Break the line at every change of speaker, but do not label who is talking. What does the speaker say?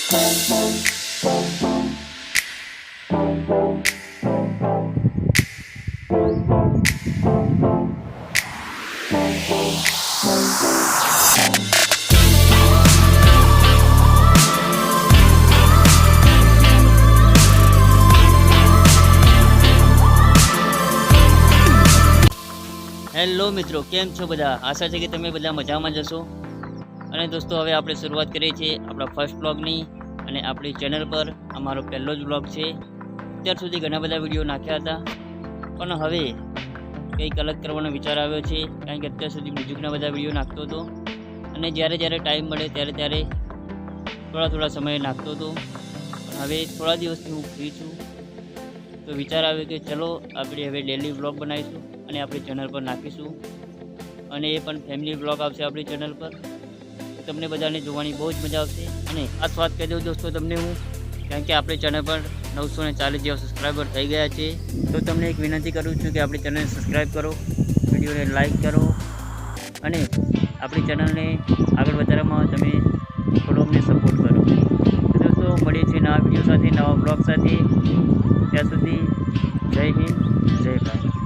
Hello મિત્રો, કેમ છો બધા? આશા છે કે તમે બધા મજામાં જશો. અને દોસ્તો, હવે આપણે શરૂઆત કરીએ છીએ આપણા ફર્સ્ટ બ્લોગની. અને આપણી ચેનલ પર અમારો પહેલો જ બ્લોગ છે. અત્યાર સુધી ઘણા બધા વિડીયો નાખ્યા હતા, પણ હવે કંઈક અલગ કરવાનો વિચાર આવ્યો છે. કારણ કે અત્યાર સુધી મ્યુઝિકના બધા વિડીયો નાખતો હતો, અને જ્યારે ટાઈમ મળે ત્યારે થોડા સમયે નાખતો હતો. પણ હવે થોડા દિવસથી હું ફ્રી છું, તો વિચાર આવ્યો કે ચલો આપણે હવે ડેલી વ્લોગ બનાવીશું અને આપણી ચેનલ પર નાખીશું. અને એ પણ ફેમિલી વ્લોગ આવશે આપણી ચેનલ પર. તમને બધાને જોવાની બહુ જ મજા આવશે. અને ખાસ વાત કહી દઉં દોસ્તો તમને હું, કારણ કે આપણી ચેનલ પર 940 જેવા સબસ્ક્રાઈબર થઈ ગયા છે. તો તમને એક વિનંતી કરું છું કે આપણી ચેનલને સબસ્ક્રાઈબ કરો, વિડીયોને લાઈક કરો, અને આપણી ચેનલને આગળ વધારવામાં તમે થોડો અમને સપોર્ટ કરો. તો દોસ્તો, મળીએ છીએ નવા વિડીયો સાથે, નવા બ્લોગ સાથે. ત્યાં સુધી જય હિન્દ, જય ભારત.